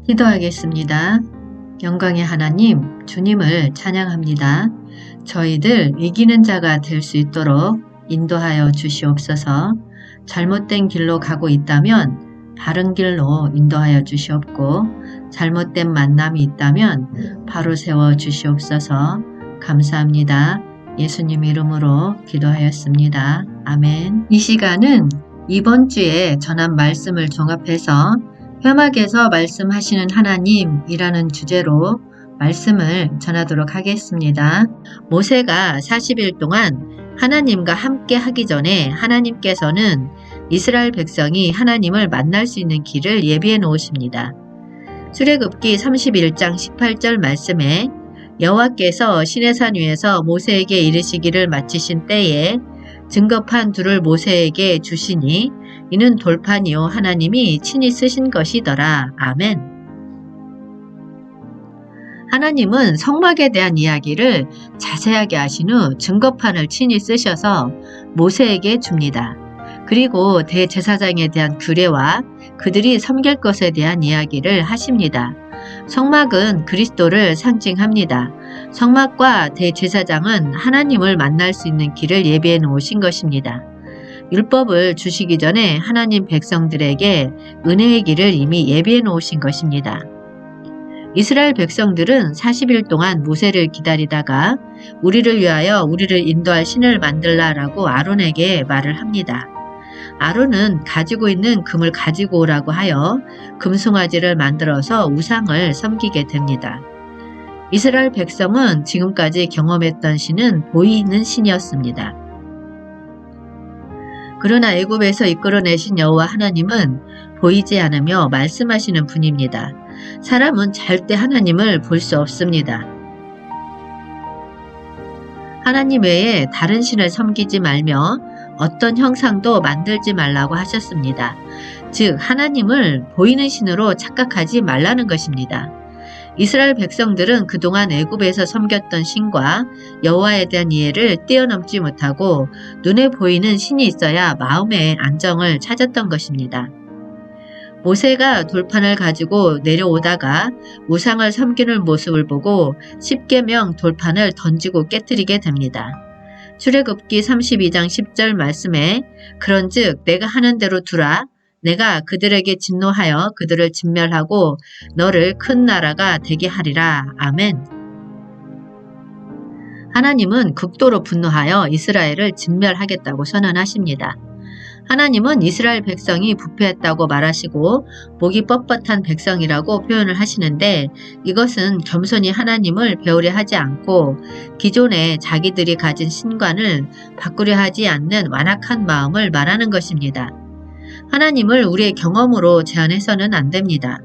기도하겠습니다. 영광의 하나님, 주님을 찬양합니다. 저희들 이기는 자가 될 수 있도록 인도하여 주시옵소서. 잘못된 길로 가고 있다면 바른 길로 인도하여 주시옵고, 잘못된 만남이 있다면 바로 세워 주시옵소서. 감사합니다. 예수님 이름으로 기도하였습니다. 아멘. 이 시간은 이번 주에 전한 말씀을 종합해서 회막에서 말씀하시는 하나님이라는 주제로 말씀을 전하도록 하겠습니다. 모세가 40일 동안 하나님과 함께 하기 전에 하나님께서는 이스라엘 백성이 하나님을 만날 수 있는 길을 예비해 놓으십니다. 출애굽기 31장 18절 말씀에 여호와께서 시내산 위에서 모세에게 이르시기를 마치신 때에 증거판 둘을 모세에게 주시니 이는 돌판이요 하나님이 친히 쓰신 것이더라. 아멘. 하나님은 성막에 대한 이야기를 자세하게 하신 후 증거판을 친히 쓰셔서 모세에게 줍니다. 그리고 대제사장에 대한 규례와 그들이 섬길 것에 대한 이야기를 하십니다. 성막은 그리스도를 상징합니다. 성막과 대제사장은 하나님을 만날 수 있는 길을 예비해 놓으신 것입니다. 율법을 주시기 전에 하나님 백성들에게 은혜의 길을 이미 예비해 놓으신 것입니다. 이스라엘 백성들은 40일 동안 모세를 기다리다가 우리를 위하여 우리를 인도할 신을 만들라라고 아론에게 말을 합니다. 아론은 가지고 있는 금을 가지고 오라고 하여 금송아지를 만들어서 우상을 섬기게 됩니다. 이스라엘 백성은 지금까지 경험했던 신은 보이는 신이었습니다. 그러나 애굽에서 이끌어내신 여호와 하나님은 보이지 않으며 말씀하시는 분입니다. 사람은 절대 하나님을 볼 수 없습니다. 하나님 외에 다른 신을 섬기지 말며 어떤 형상도 만들지 말라고 하셨습니다. 즉 하나님을 보이는 신으로 착각하지 말라는 것입니다. 이스라엘 백성들은 그동안 애굽에서 섬겼던 신과 여호와에 대한 이해를 뛰어넘지 못하고 눈에 보이는 신이 있어야 마음의 안정을 찾았던 것입니다. 모세가 돌판을 가지고 내려오다가 우상을 섬기는 모습을 보고 십계명 돌판을 던지고 깨뜨리게 됩니다. 출애굽기 32장 10절 말씀에 그런즉 내가 하는 대로 두라. 내가 그들에게 진노하여 그들을 진멸하고 너를 큰 나라가 되게 하리라. 아멘. 하나님은 극도로 분노하여 이스라엘을 진멸하겠다고 선언하십니다. 하나님은 이스라엘 백성이 부패했다고 말하시고 목이 뻣뻣한 백성이라고 표현을 하시는데 이것은 겸손히 하나님을 배우려 하지 않고 기존에 자기들이 가진 신관을 바꾸려 하지 않는 완악한 마음을 말하는 것입니다. 하나님을 우리의 경험으로 제한해서는 안 됩니다.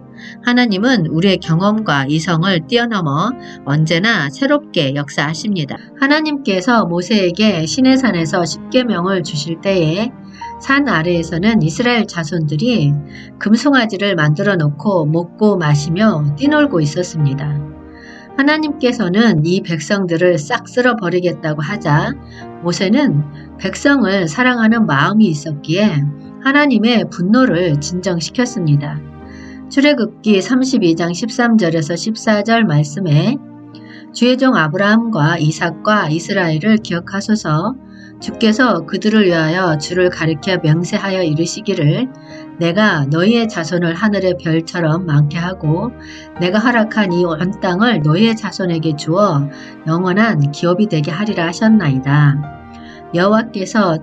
하나님은 우리의 경험과 이성을 뛰어넘어 언제나 새롭게 역사하십니다. 하나님께서 모세에게 시내산에서 십계명을 주실 때에 산 아래에서는 이스라엘 자손들이 금송아지를 만들어 놓고 먹고 마시며 뛰놀고 있었습니다. 하나님께서는 이 백성들을 싹 쓸어버리겠다고 하자 모세는 백성을 사랑하는 마음이 있었기에 하나님의 분노를 진정시켰습니다. 출애굽기 32장 13절에서 14절 말씀에 주의 종 아브라함과 이삭과 이스라엘을 기억하소서. 주께서 그들을 위하여 주를 가리켜 명세하여 이르시기를 내가 너희의 자손을 하늘의 별처럼 많게 하고 내가 허락한 이 온 땅을 너희의 자손에게 주어 영원한 기업이 되게 하리라 하셨나이다. 여호와께서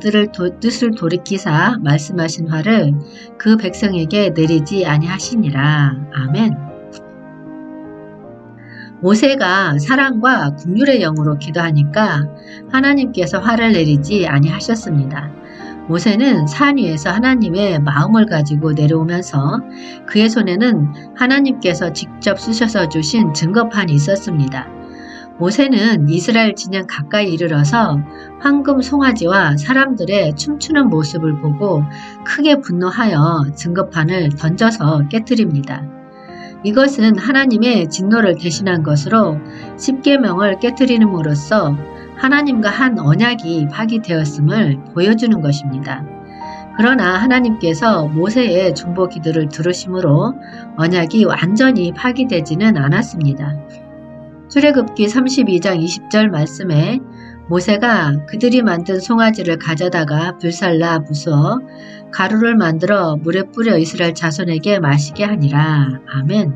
뜻을 돌이키사 말씀하신 화를 그 백성에게 내리지 아니하시니라. 아멘. 모세가 사랑과 긍휼의 영으로 기도하니까 하나님께서 화를 내리지 아니하셨습니다. 모세는 산 위에서 하나님의 마음을 가지고 내려오면서 그의 손에는 하나님께서 직접 쓰셔서 주신 증거판이 있었습니다. 모세는 이스라엘 진영 가까이 이르러서 황금 송아지와 사람들의 춤추는 모습을 보고 크게 분노하여 증거판을 던져서 깨뜨립니다. 이것은 하나님의 진노를 대신한 것으로 십계명을 깨뜨림으로써 하나님과 한 언약이 파기되었음을 보여주는 것입니다. 그러나 하나님께서 모세의 중보 기도를 들으심으로 언약이 완전히 파기되지는 않았습니다. 출애굽기 32장 20절 말씀에 모세가 그들이 만든 송아지를 가져다가 불살라 부수어 가루를 만들어 물에 뿌려 이스라엘 자손에게 마시게 하니라. 아멘.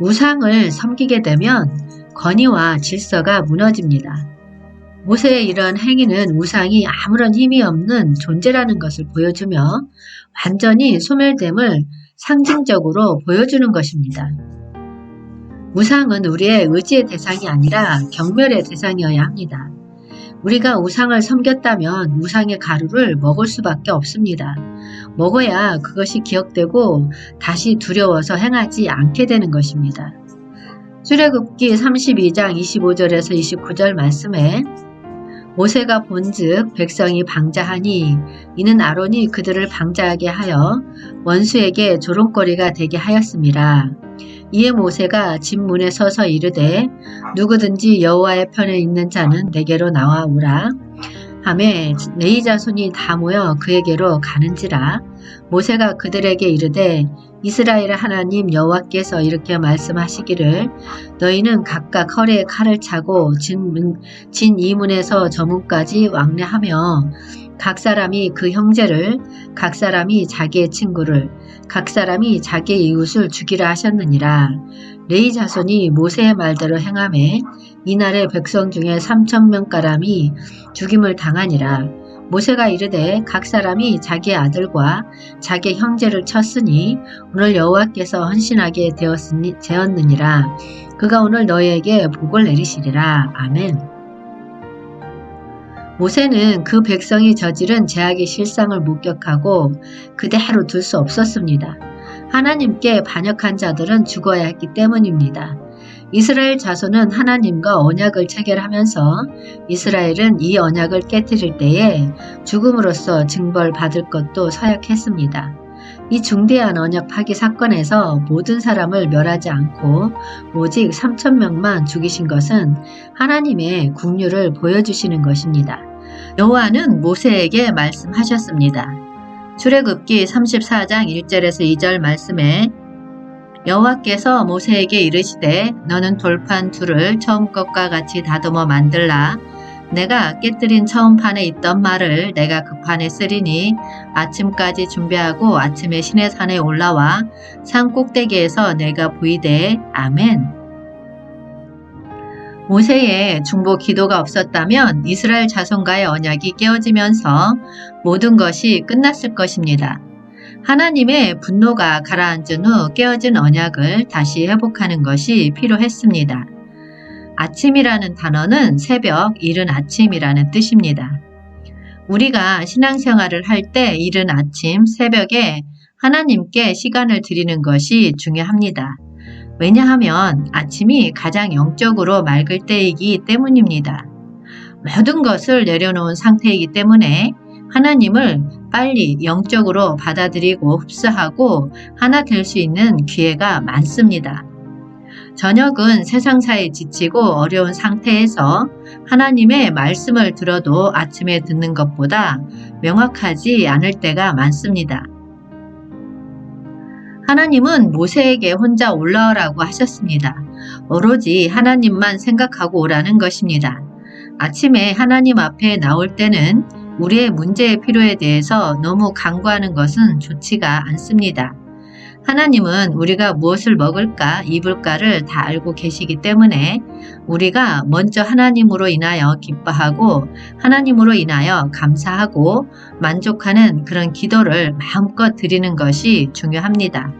우상을 섬기게 되면 권위와 질서가 무너집니다. 모세의 이런 행위는 우상이 아무런 힘이 없는 존재라는 것을 보여주며 완전히 소멸됨을 상징적으로 보여주는 것입니다. 우상은 우리의 의지의 대상이 아니라 경멸의 대상이어야 합니다. 우리가 우상을 섬겼다면 우상의 가루를 먹을 수밖에 없습니다. 먹어야 그것이 기억되고 다시 두려워서 행하지 않게 되는 것입니다. 출애굽기 32장 25절에서 29절 말씀에 모세가 본즉 백성이 방자하니 이는 아론이 그들을 방자하게 하여 원수에게 조롱거리가 되게 하였음이라. 이에 모세가 집 문에 서서 이르되 누구든지 여호와의 편에 있는 자는 내게로 나와오라 하매 레위 자손이 다 모여 그에게로 가는지라. 모세가 그들에게 이르되 이스라엘의 하나님 여호와께서 이렇게 말씀하시기를 너희는 각각 허리에 칼을 차고 진 이문에서 저 문까지 왕래하며 각 사람이 그 형제를 각 사람이 자기의 친구를 각 사람이 자기의 이웃을 죽이라 하셨느니라. 레위 자손이 모세의 말대로 행하매 이날에 백성 중에 3,000명가량이 죽임을 당하니라. 모세가 이르되 각 사람이 자기의 아들과 자기의 형제를 쳤으니 오늘 여호와께서 헌신하게 되었느니라. 그가 오늘 너희에게 복을 내리시리라. 아멘. 모세는 그 백성이 저지른 죄악의 실상을 목격하고 그대로 둘 수 없었습니다. 하나님께 반역한 자들은 죽어야 했기 때문입니다. 이스라엘 자손은 하나님과 언약을 체결하면서 이스라엘은 이 언약을 깨뜨릴 때에 죽음으로써 징벌받을 것도 서약했습니다. 이 중대한 언약 파기 사건에서 모든 사람을 멸하지 않고 오직 3,000명만 죽이신 것은 하나님의 긍휼을 보여주시는 것입니다. 여호와는 모세에게 말씀하셨습니다. 출애굽기 34장 1절에서 2절 말씀에 여호와께서 모세에게 이르시되 너는 돌판 둘을 처음 것과 같이 다듬어 만들라. 내가 깨뜨린 처음 판에 있던 말을 내가 그 판에 쓰리니 아침까지 준비하고 아침에 시내산에 올라와 산 꼭대기에서 내가 보이되 아멘. 모세의 중보 기도가 없었다면 이스라엘 자손과의 언약이 깨어지면서 모든 것이 끝났을 것입니다. 하나님의 분노가 가라앉은 후 깨어진 언약을 다시 회복하는 것이 필요했습니다. 아침이라는 단어는 새벽, 이른 아침이라는 뜻입니다. 우리가 신앙생활을 할 때 이른 아침, 새벽에 하나님께 시간을 드리는 것이 중요합니다. 왜냐하면 아침이 가장 영적으로 맑을 때이기 때문입니다. 모든 것을 내려놓은 상태이기 때문에 하나님을 빨리 영적으로 받아들이고 흡수하고 하나 될 수 있는 기회가 많습니다. 저녁은 세상사에 지치고 어려운 상태에서 하나님의 말씀을 들어도 아침에 듣는 것보다 명확하지 않을 때가 많습니다. 하나님은 모세에게 혼자 올라오라고 하셨습니다. 오로지 하나님만 생각하고 오라는 것입니다. 아침에 하나님 앞에 나올 때는 우리의 문제의 필요에 대해서 너무 간구하는 것은 좋지가 않습니다. 하나님은 우리가 무엇을 먹을까, 입을까를 다 알고 계시기 때문에 우리가 먼저 하나님으로 인하여 기뻐하고 하나님으로 인하여 감사하고 만족하는 그런 기도를 마음껏 드리는 것이 중요합니다.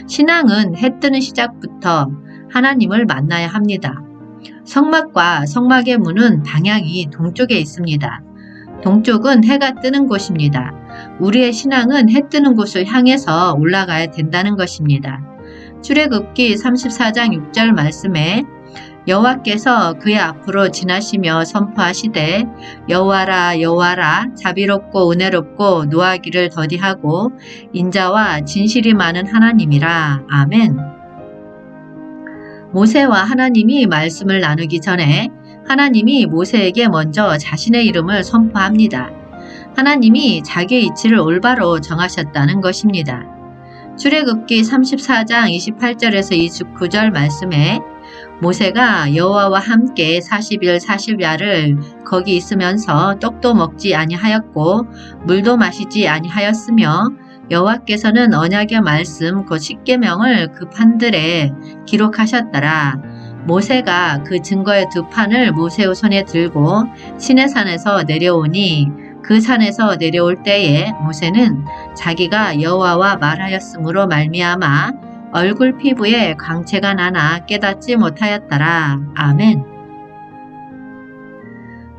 신앙은 해 뜨는 시작부터 하나님을 만나야 합니다. 성막과 성막의 문은 방향이 동쪽에 있습니다. 동쪽은 해가 뜨는 곳입니다. 우리의 신앙은 해 뜨는 곳을 향해서 올라가야 된다는 것입니다. 출애굽기 34장 6절 말씀에 여호와께서 그의 앞으로 지나시며 선포하시되 여호와라 여호와라 자비롭고 은혜롭고 노하기를 더디하고 인자와 진실이 많은 하나님이라. 아멘. 모세와 하나님이 말씀을 나누기 전에 하나님이 모세에게 먼저 자신의 이름을 선포합니다. 하나님이 자기 이치를 올바로 정하셨다는 것입니다. 출애굽기 34장 28절에서 29절 말씀에 모세가 여호와와 함께 40일 40야를 거기 있으면서 떡도 먹지 아니하였고 물도 마시지 아니하였으며 여호와께서는 언약의 말씀 곧 십계명을 그 판들에 기록하셨더라. 모세가 그 증거의 두 판을 모세의 손에 들고 시내산에서 내려오니 그 산에서 내려올 때에 모세는 자기가 여호와와 말하였으므로 말미암아 얼굴 피부에 광채가 나나 깨닫지 못하였더라. 아멘.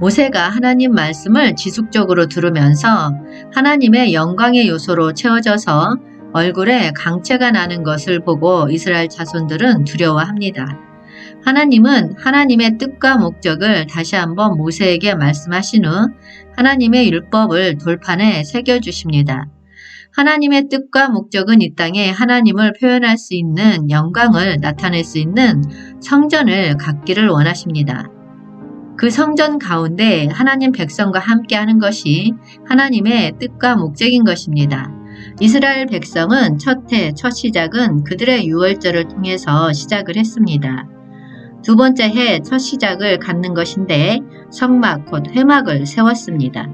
모세가 하나님 말씀을 지속적으로 들으면서 하나님의 영광의 요소로 채워져서 얼굴에 광채가 나는 것을 보고 이스라엘 자손들은 두려워합니다. 하나님은 하나님의 뜻과 목적을 다시 한번 모세에게 말씀하신 후 하나님의 율법을 돌판에 새겨주십니다. 하나님의 뜻과 목적은 이 땅에 하나님을 표현할 수 있는 영광을 나타낼 수 있는 성전을 갖기를 원하십니다. 그 성전 가운데 하나님 백성과 함께하는 것이 하나님의 뜻과 목적인 것입니다. 이스라엘 백성은 첫 시작은 그들의 유월절을 통해서 시작을 했습니다. 두 번째 해 첫 시작을 갖는 것인데 성막 곧 회막을 세웠습니다.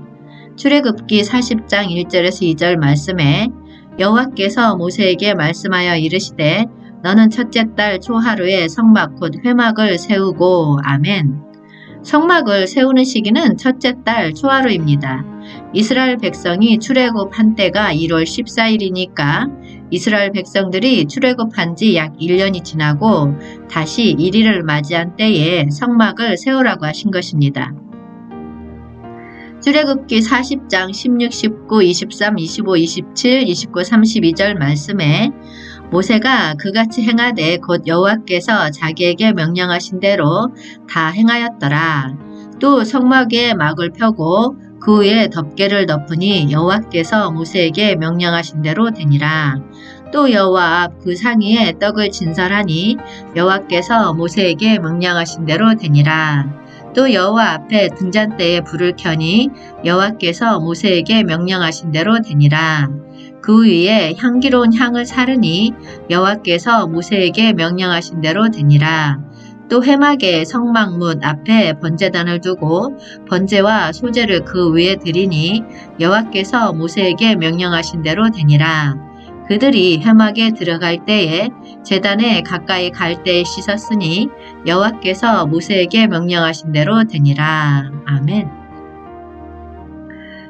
출애굽기 40장 1절에서 2절 말씀에 여호와께서 모세에게 말씀하여 이르시되 너는 첫째 달 초하루에 성막 곧 회막을 세우고 아멘. 성막을 세우는 시기는 첫째 달 초하루입니다. 이스라엘 백성이 출애굽한 때가 1월 14일이니까 이스라엘 백성들이 출애굽한 지 약 1년이 지나고 다시 1일을 맞이한 때에 성막을 세우라고 하신 것입니다. 출애굽기 40장 16, 19, 23, 25, 27, 29, 32절 말씀에 모세가 그같이 행하되 곧 여호와께서 자기에게 명령하신 대로 다 행하였더라. 또 성막에 막을 펴고 그 위에 덮개를 덮으니 여호와께서 모세에게 명령하신 대로 되니라. 또 여호와 앞 그 상위에 떡을 진설하니 여호와께서 모세에게 명령하신 대로 되니라. 또 여호와 앞에 등잔대에 불을 켜니 여호와께서 모세에게 명령하신 대로 되니라. 그 위에 향기로운 향을 사르니 여호와께서 모세에게 명령하신 대로 되니라. 또 회막의 성막문 앞에 번제단을 두고 번제와 소제를 그 위에 드리니 여호와께서 모세에게 명령하신 대로 되니라. 그들이 회막에 들어갈 때에 제단에 가까이 갈 때에 씻었으니 여호와께서 모세에게 명령하신 대로 되니라. 아멘.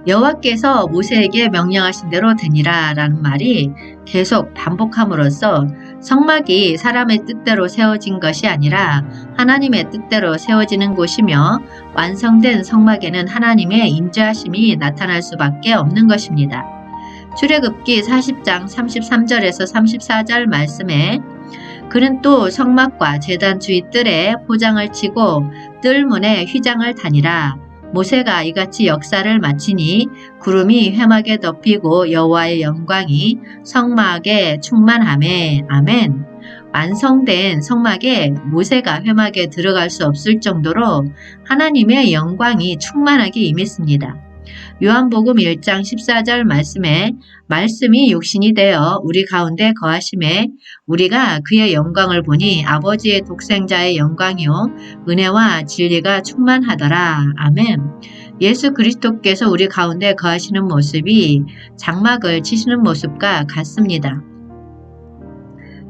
여호와께서 모세에게 명령하신 대로 되니라 라는 말이 계속 반복함으로써 성막이 사람의 뜻대로 세워진 것이 아니라 하나님의 뜻대로 세워지는 곳이며 완성된 성막에는 하나님의 인자하심이 나타날 수밖에 없는 것입니다. 출애굽기 40장 33절에서 34절 말씀에 그는 또 성막과 제단 주위 뜰에 포장을 치고 뜰문에 휘장을 다니라. 모세가 이같이 역사를 마치니 구름이 회막에 덮이고 여호와의 영광이 성막에 충만하매 아멘. 완성된 성막에 모세가 회막에 들어갈 수 없을 정도로 하나님의 영광이 충만하게 임했습니다. 요한복음 1장 14절 말씀에 말씀이 육신이 되어 우리 가운데 거하심에 우리가 그의 영광을 보니 아버지의 독생자의 영광이요 은혜와 진리가 충만하더라. 아멘. 예수 그리스도께서 우리 가운데 거하시는 모습이 장막을 치시는 모습과 같습니다.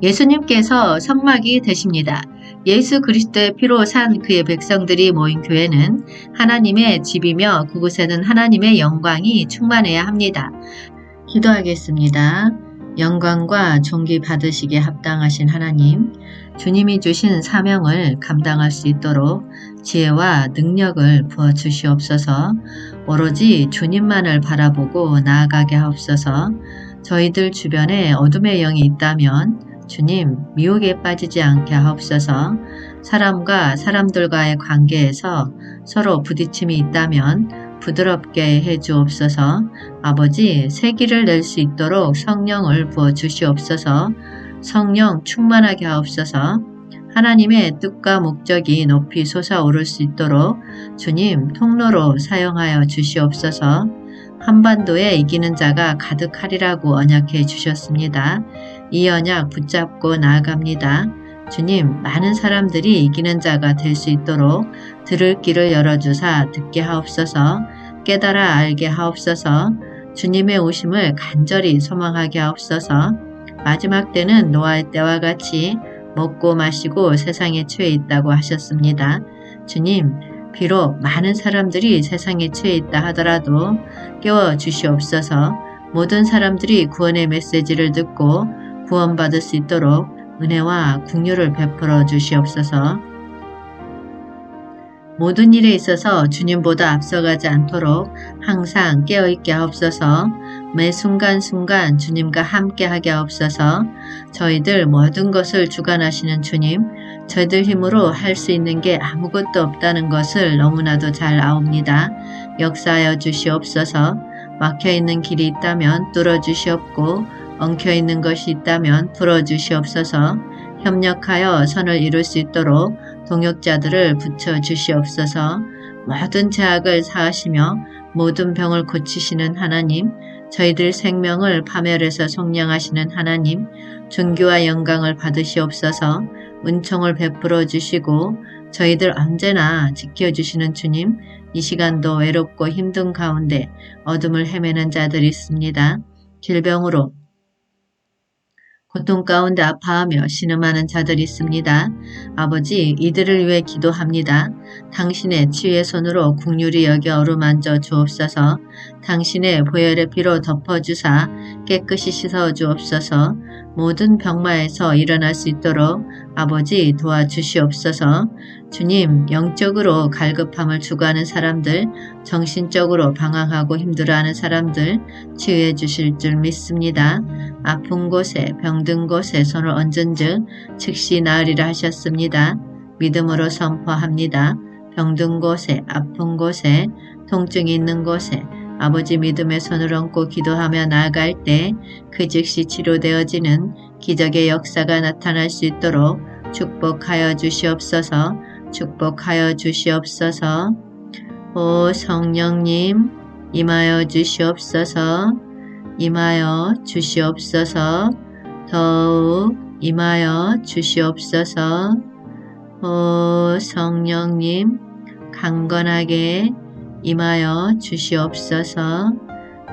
예수님께서 성막이 되십니다. 예수 그리스도의 피로 산 그의 백성들이 모인 교회는 하나님의 집이며 그곳에는 하나님의 영광이 충만해야 합니다. 기도하겠습니다. 영광과 존귀 받으시기에 합당하신 하나님, 주님이 주신 사명을 감당할 수 있도록 지혜와 능력을 부어주시옵소서. 오로지 주님만을 바라보고 나아가게 하옵소서. 저희들 주변에 어둠의 영이 있다면 주님, 미혹에 빠지지 않게 하옵소서. 사람과 사람들과의 관계에서 서로 부딪힘이 있다면 부드럽게 해 주옵소서. 아버지, 새기를 낼 수 있도록 성령을 부어 주시옵소서. 성령 충만하게 하옵소서. 하나님의 뜻과 목적이 높이 솟아오를 수 있도록 주님 통로로 사용하여 주시옵소서. 한반도에 이기는 자가 가득하리라고 언약해 주셨습니다. 이 언약 붙잡고 나아갑니다. 주님, 많은 사람들이 이기는 자가 될 수 있도록 들을 길을 열어주사 듣게 하옵소서. 깨달아 알게 하옵소서. 주님의 오심을 간절히 소망하게 하옵소서. 마지막 때는 노아의 때와 같이 먹고 마시고 세상에 처해 있다고 하셨습니다. 주님, 비록 많은 사람들이 세상에 처해 있다 하더라도 깨워 주시옵소서. 모든 사람들이 구원의 메시지를 듣고 구원받을 수 있도록 은혜와 긍휼을 베풀어 주시옵소서. 모든 일에 있어서 주님보다 앞서가지 않도록 항상 깨어있게 하옵소서. 매 순간순간 주님과 함께하게 하옵소서. 저희들 모든 것을 주관하시는 주님, 저희들 힘으로 할 수 있는 게 아무것도 없다는 것을 너무나도 잘 아옵니다. 역사하여 주시옵소서. 막혀있는 길이 있다면 뚫어주시옵고 엉켜있는 것이 있다면 풀어주시옵소서. 협력하여 선을 이룰 수 있도록 동역자들을 붙여 주시옵소서. 모든 죄악을 사하시며 모든 병을 고치시는 하나님, 저희들 생명을 파멸해서 속량하시는 하나님, 존귀와 영광을 받으시옵소서. 은총을 베풀어 주시고 저희들 언제나 지켜주시는 주님, 이 시간도 외롭고 힘든 가운데 어둠을 헤매는 자들이 있습니다. 질병으로 고통 가운데 아파하며 신음하는 자들이 있습니다. 아버지, 이들을 위해 기도합니다. 당신의 치유의 손으로 긍휼히 여겨 어루만져 주옵소서. 당신의 보혈의 피로 덮어주사 깨끗이 씻어 주옵소서. 모든 병마에서 일어날 수 있도록 아버지 도와주시옵소서. 주님, 영적으로 갈급함을 추구하는 사람들, 정신적으로 방황하고 힘들어하는 사람들 치유해 주실 줄 믿습니다. 아픈 곳에 병든 곳에 손을 얹은 즉 즉시 나으리라 하셨습니다. 믿음으로 선포합니다. 병든 곳에 아픈 곳에 통증이 있는 곳에 아버지 믿음의 손을 얹고 기도하며 나아갈 때 그 즉시 치료되어지는 기적의 역사가 나타날 수 있도록 축복하여 주시옵소서. 축복하여 주시옵소서. 오 성령님 임하여 주시옵소서. 임하여 주시옵소서. 더욱 임하여 주시옵소서. 오 성령님 강건하게 임하여 주시옵소서.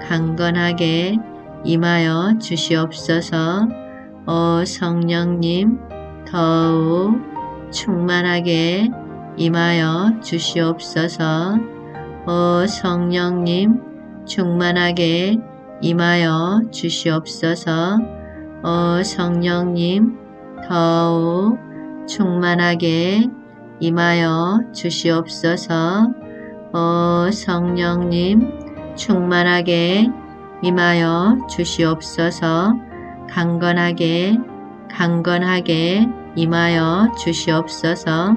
강건하게 임하여 주시옵소서. 오 성령님 더욱 충만하게 임하여 주시옵소서. 오 성령님 충만하게 임하여 주시옵소서. 오 성령님 더욱 충만하게 임하여 주시옵소서. 오 성령님 충만하게 임하여 주시옵소서. 강건하게 임하여 주시옵소서.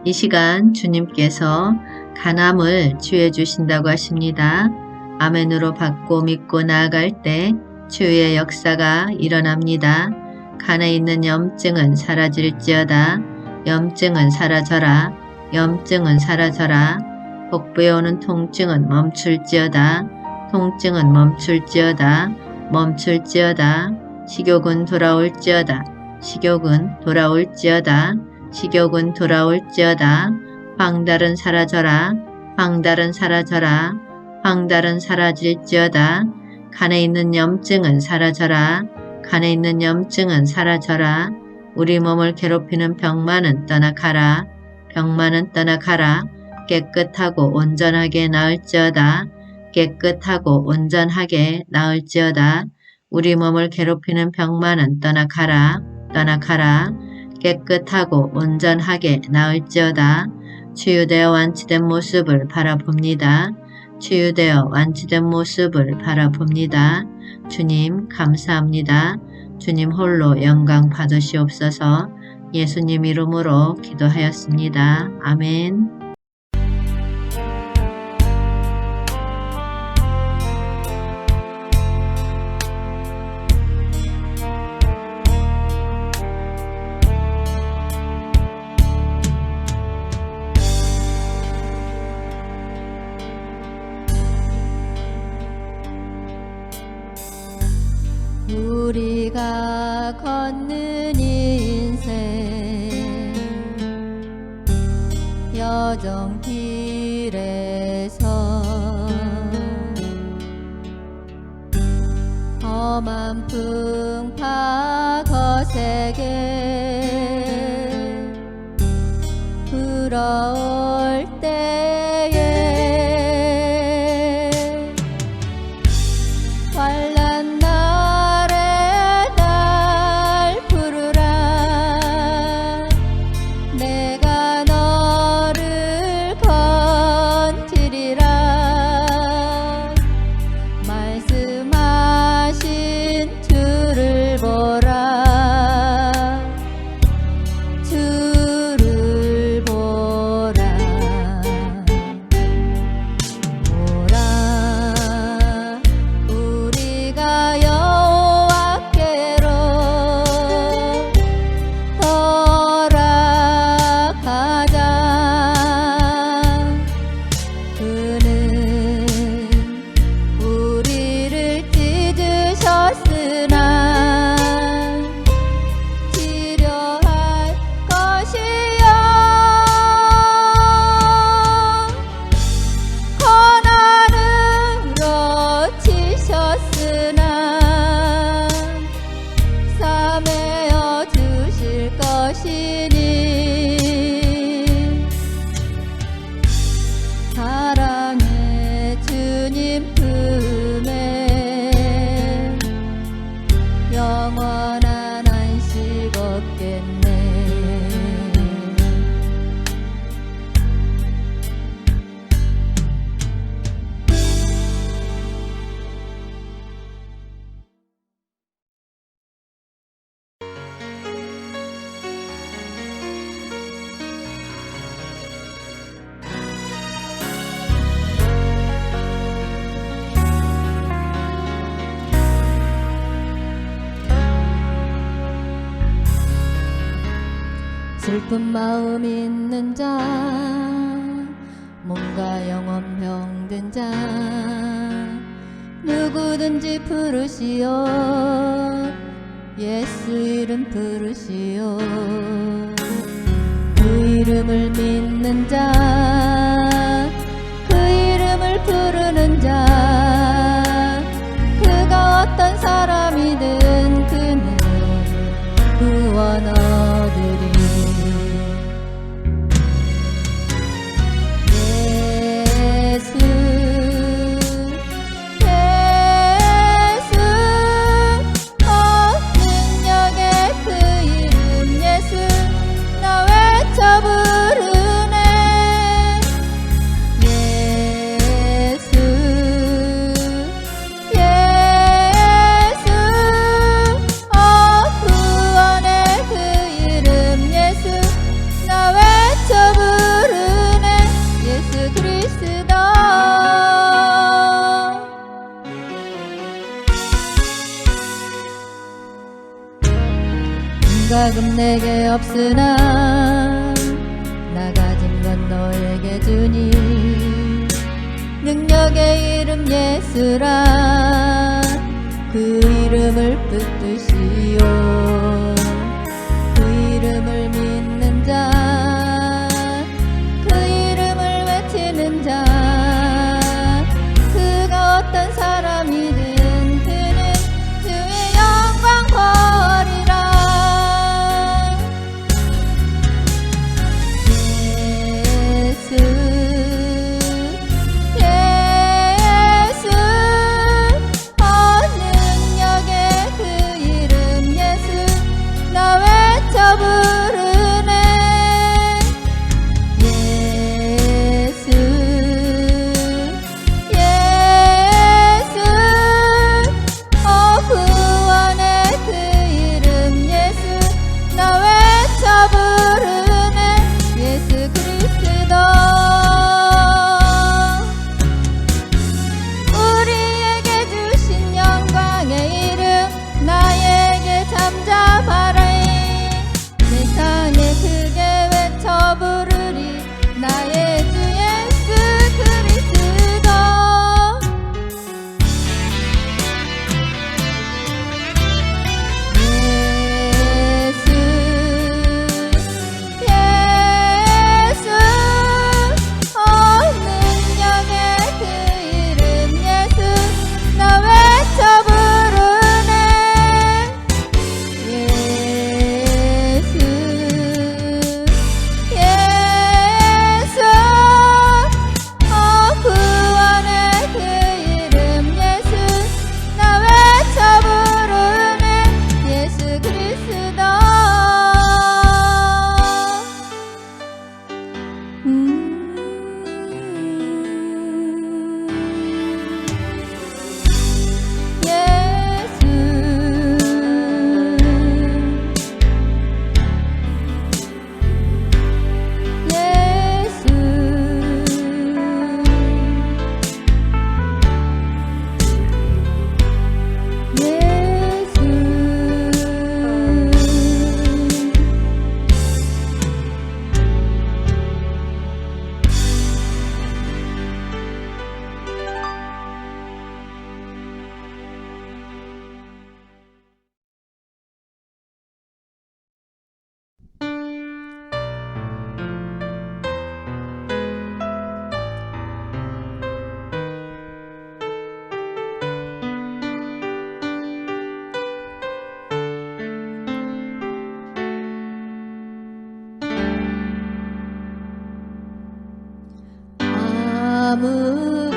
이 시간 주님께서 간암을 치유해 주신다고 하십니다. 아멘으로 받고 믿고 나아갈 때 치유의 역사가 일어납니다. 간에 있는 염증은 사라질지어다. 염증은 사라져라. 염증은 사라져라. 복부에 오는 통증은 멈출지어다. 통증은 멈출지어다. 멈출지어다. 식욕은 돌아올지어다. 식욕은 돌아올지어다. 식욕은 돌아올지어다. 황달은 사라져라. 황달은 사라져라. 황달은 사라질지어다. 간에 있는 염증은 사라져라. 간에 있는 염증은 사라져라. 우리 몸을 괴롭히는 병만은 떠나가라. 병만은 떠나가라. 깨끗하고 온전하게 나을지어다. 깨끗하고 온전하게 나을지어다. 우리 몸을 괴롭히는 병만은 떠나가라. 떠나가라. 깨끗하고 온전하게 나을지어다. 치유되어 완치된 모습을 바라봅니다. 치유되어 완치된 모습을 바라봅니다. 주님 감사합니다. 주님 홀로 영광 받으시옵소서. 예수님 이름으로 기도하였습니다. 아멘. 우리가 걷는 인생 여정길에서 험한 풍파 거세게 불어올 때에 환난 날에 날 부르라. 내가 너를 건지리라. 말씀하신 주를 보라. 주를 보라. 보라. 우리가 여호와께로 돌아가자. 그는 우리를 찢으셨으나 치료할 것이요 고난으로 치셨으나 사매어 주실 것이니 사랑의 주님 품에 영원한 안식 얻겠네. 슬픈 마음 있는 자, 몸과 영혼 병든 자, 누구든지 부르시오. 예수 이름 부르시오. 그 이름을 믿는 자, 그 이름을 부르는 자, 그가 어떤 사람이든 그는 구원 얻으리. 예수 능력의 그 이름 예수 나 외쳐 부르네. 예수 구원의 그 이름 예수 나 외쳐 부르네. 예수 그리스도 은과금 내게 없으나 나 가진 건 너에게 주니. 능력의 이름 예수라. 그 이름을 붙드시오. 그 이름을 믿는 자, 그 이름을 외치는 자, 그가 어떤 사람이든 그는 주의 영광 버리라. 예수 능력의 그 이름 예수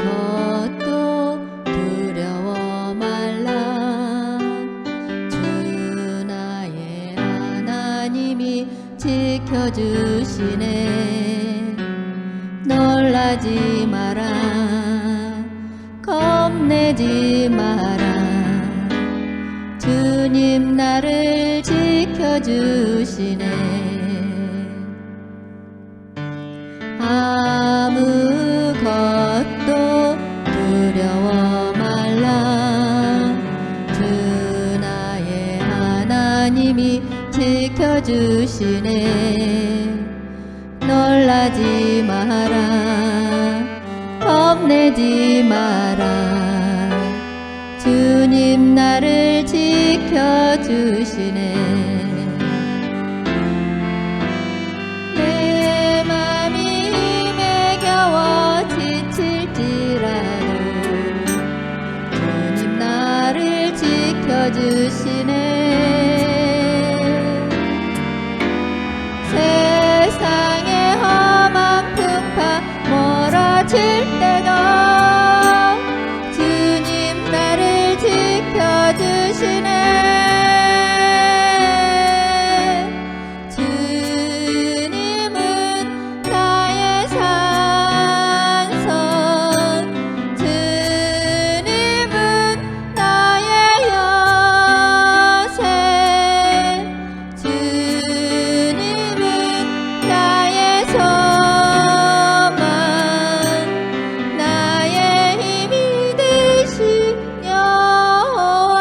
아무것도 두려워 말라. 주 나의 하나님이 지켜주시네. 놀라지 마라, 겁내지 마라. 주님 나를 지켜주시네. 아무것도 두려워 말라. 주 나의 하나님이 지켜주시네. 놀라지 마라, 겁내지 마라. 주님 나를 지켜주시네. 내 맘이 힘에 겨워 지칠지라도 주님 나를 지켜주시네. 세상의 험한 풍파 멀어질 때도 주님 나를 지켜주시네. 주님은 나의 산성, 주님은 나의 요새, 주님은 나의 소망, 나의 힘이 되신 여호와.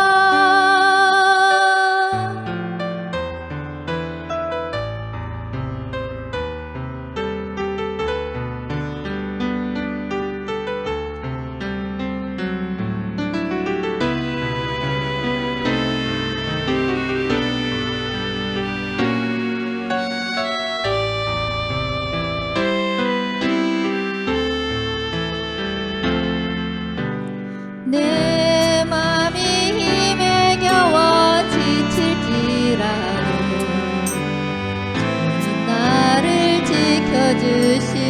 내 맘이 힘에 겨워 지칠지라도 주님 나를 지켜주시